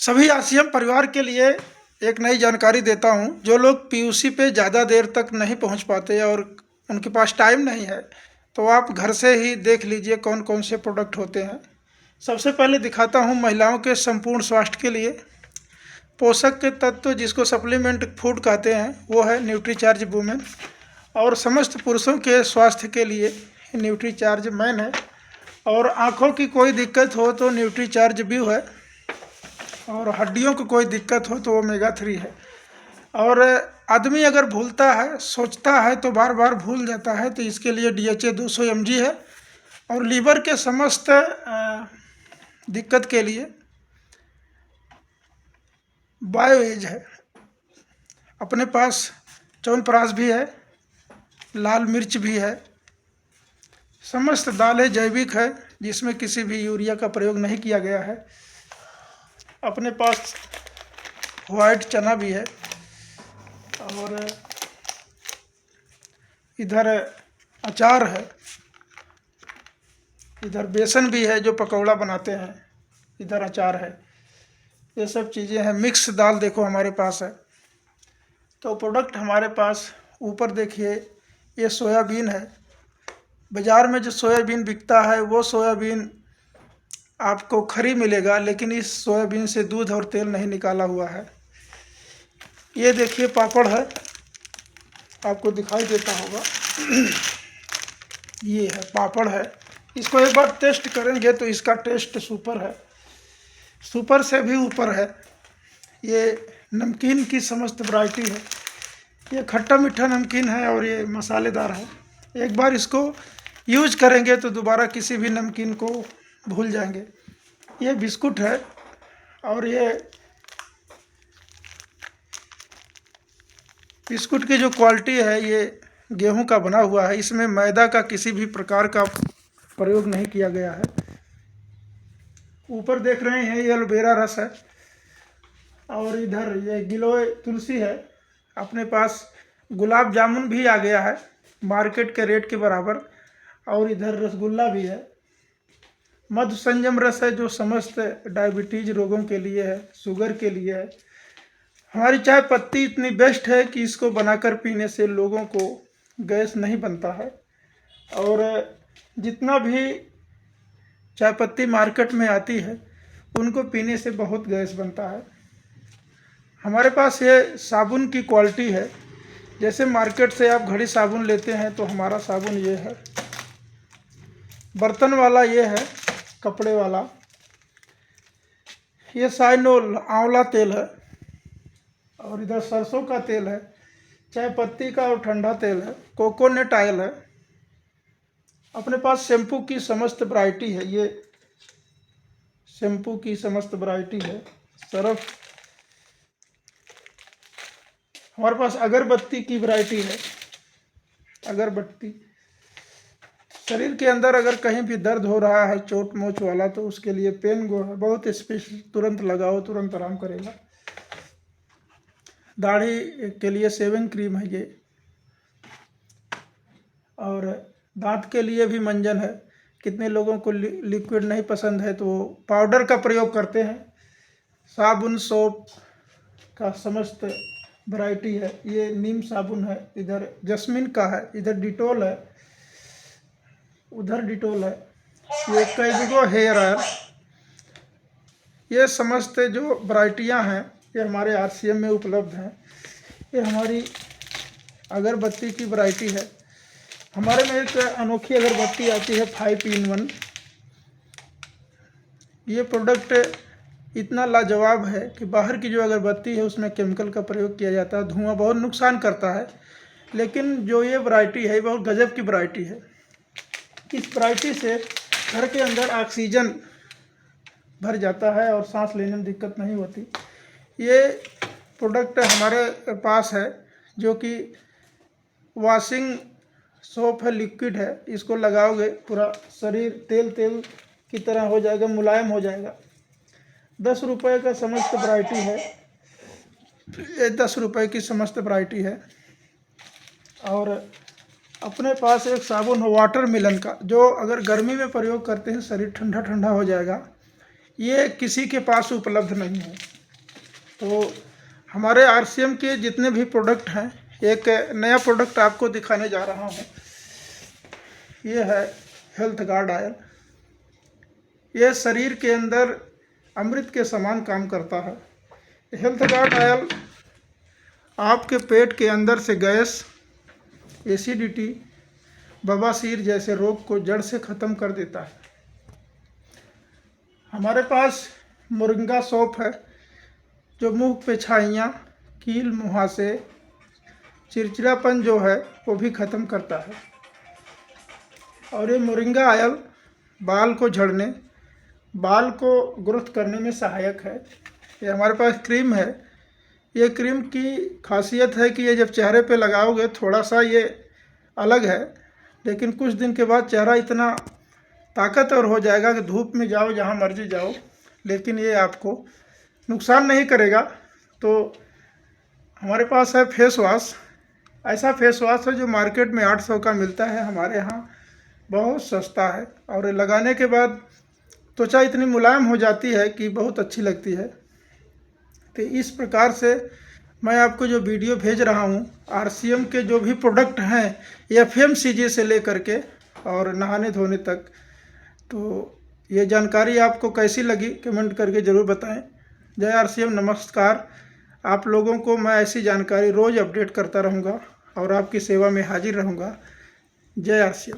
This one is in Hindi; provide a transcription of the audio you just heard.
सभी आरसीएम परिवार के लिए एक नई जानकारी देता हूं। जो लोग पीयूसी पे ज़्यादा देर तक नहीं पहुंच पाते और उनके पास टाइम नहीं है, तो आप घर से ही देख लीजिए कौन कौन से प्रोडक्ट होते हैं। सबसे पहले दिखाता हूं महिलाओं के संपूर्ण स्वास्थ्य के लिए पोषक के तत्व जिसको सप्लीमेंट फूड कहते हैं, वो है न्यूट्रीचार्ज वुमेन। और समस्त पुरुषों के स्वास्थ्य के लिए न्यूट्रीचार्ज मैन है। और आँखों की कोई दिक्कत हो तो न्यूट्रीचार्ज व्यू है। और हड्डियों को कोई दिक्कत हो तो ओमेगा 3 है। और आदमी अगर भूलता है, सोचता है तो बार बार भूल जाता है, तो इसके लिए DHA 200 mg है। और लीवर के समस्त दिक्कत के लिए बायोएज है। अपने पास च्यवनप्राश भी है, लाल मिर्च भी है। समस्त दालें जैविक है, जिसमें किसी भी यूरिया का प्रयोग नहीं किया गया है। अपने पास वाइट चना भी है। और इधर अचार है, इधर बेसन भी है जो पकौड़ा बनाते हैं, इधर अचार है। ये सब चीज़ें हैं। मिक्स दाल देखो हमारे पास है। तो प्रोडक्ट हमारे पास ऊपर देखिए, ये सोयाबीन है। बाज़ार में जो सोयाबीन बिकता है वो सोयाबीन आपको खरी मिलेगा, लेकिन इस सोयाबीन से दूध और तेल नहीं निकाला हुआ है। ये देखिए पापड़ है, आपको दिखाई देता होगा। ये है पापड़ है। इसको एक बार टेस्ट करेंगे तो इसका टेस्ट सुपर है, सुपर से भी ऊपर है। ये नमकीन की समस्त वैरायटी है। ये खट्टा मीठा नमकीन है और ये मसालेदार है। एक बार इसको यूज करेंगे तो दोबारा किसी भी नमकीन को भूल जाएंगे। ये बिस्कुट है और ये बिस्कुट की जो क्वालिटी है, ये गेहूं का बना हुआ है। इसमें मैदा का किसी भी प्रकार का प्रयोग नहीं किया गया है। ऊपर देख रहे हैं ये एलोवेरा रस है। और इधर ये गिलोय तुलसी है। अपने पास गुलाब जामुन भी आ गया है मार्केट के रेट के बराबर। और इधर रसगुल्ला भी है। मधु संयम रस है जो समस्त डायबिटीज रोगों के लिए है, शुगर के लिए है। हमारी चाय पत्ती इतनी बेस्ट है कि इसको बनाकर पीने से लोगों को गैस नहीं बनता है। और जितना भी चाय पत्ती मार्केट में आती है उनको पीने से बहुत गैस बनता है। हमारे पास ये साबुन की क्वालिटी है। जैसे मार्केट से आप घड़ी साबुन लेते हैं तो हमारा साबुन ये है। बर्तन वाला ये है, कपड़े वाला। ये साइनोल आंवला तेल है। और इधर सरसों का तेल है, चाय पत्ती का और ठंडा तेल है, कोकोनट ऑयल है। अपने पास शैम्पू की समस्त वैरायटी है। ये शैम्पू की समस्त वैरायटी है। सर्फ, हमारे पास अगरबत्ती की वैरायटी है। अगरबत्ती शरीर के अंदर अगर कहीं भी दर्द हो रहा है, चोट मोच वाला, तो उसके लिए पेन गो है, बहुत स्पेशल। तुरंत लगाओ, तुरंत आराम करेगा। दाढ़ी के लिए शेविंग क्रीम है ये। और दांत के लिए भी मंजन है। कितने लोगों को लिक्विड नहीं पसंद है तो वो पाउडर का प्रयोग करते हैं। साबुन सोप का समस्त वैरायटी है। ये नीम साबुन है, इधर जस्मिन का है, इधर डिटोल है, उधर डिटोल है। ये कैविगो हेयर ऑयल। ये समस्त जो वैरायटियां हैं ये हमारे आरसीएम में उपलब्ध हैं। ये हमारी अगरबत्ती की वैरायटी है। हमारे में एक अनोखी अगरबत्ती आती है 5 in 1। ये प्रोडक्ट इतना लाजवाब है कि बाहर की जो अगरबत्ती है उसमें केमिकल का प्रयोग किया जाता है, धुआं बहुत नुकसान करता है। लेकिन जो ये वैरायटी है, बहुत गजब की वैरायटी है। इस वैरायटी से घर के अंदर ऑक्सीजन भर जाता है और सांस लेने में दिक्कत नहीं होती। ये प्रोडक्ट हमारे पास है जो कि वॉशिंग सोप है, लिक्विड है। इसको लगाओगे पूरा शरीर तेल तेल की तरह हो जाएगा, मुलायम हो जाएगा। 10 रुपये का समस्त वैरायटी है। ये 10 रुपये की समस्त वैरायटी है। और अपने पास एक साबुन है वाटरमेलन का, जो अगर गर्मी में प्रयोग करते हैं शरीर ठंडा ठंडा हो जाएगा। ये किसी के पास उपलब्ध नहीं है। तो हमारे आरसीएम के जितने भी प्रोडक्ट हैं, एक नया प्रोडक्ट आपको दिखाने जा रहा हूँ। ये है हेल्थ गार्ड ऑयल। ये शरीर के अंदर अमृत के समान काम करता है। हेल्थ गार्ड ऑयल आपके पेट के अंदर से गैस, एसिडिटी, बवासीर जैसे रोग को जड़ से ख़त्म कर देता है। हमारे पास मोरिंगा सौंफ है जो मुंह पे छाइयाँ, कील, मुहासे, चिड़चिड़ापन जो है वो भी ख़त्म करता है। और ये मोरिंगा ऑयल बाल को झड़ने, बाल को ग्रोथ करने में सहायक है। ये हमारे पास क्रीम है। ये क्रीम की खासियत है कि ये जब चेहरे पे लगाओगे थोड़ा सा ये अलग है, लेकिन कुछ दिन के बाद चेहरा इतना ताकतवर हो जाएगा कि धूप में जाओ, जहाँ मर्जी जाओ, लेकिन ये आपको नुकसान नहीं करेगा। तो हमारे पास है फेस वॉश। ऐसा फेस वॉश है जो मार्केट में 800 का मिलता है, हमारे यहाँ बहुत सस्ता है और ये लगाने के बाद त्वचा इतनी मुलायम हो जाती है कि बहुत अच्छी लगती है। तो इस प्रकार से मैं आपको जो वीडियो भेज रहा हूँ, आरसीएम के जो भी प्रोडक्ट हैं, एफएमसीजी से लेकर के और नहाने धोने तक, तो ये जानकारी आपको कैसी लगी कमेंट करके ज़रूर बताएं। जय आरसीएम, नमस्कार। आप लोगों को मैं ऐसी जानकारी रोज़ अपडेट करता रहूँगा और आपकी सेवा में हाजिर रहूँगा। जय आरसीएम।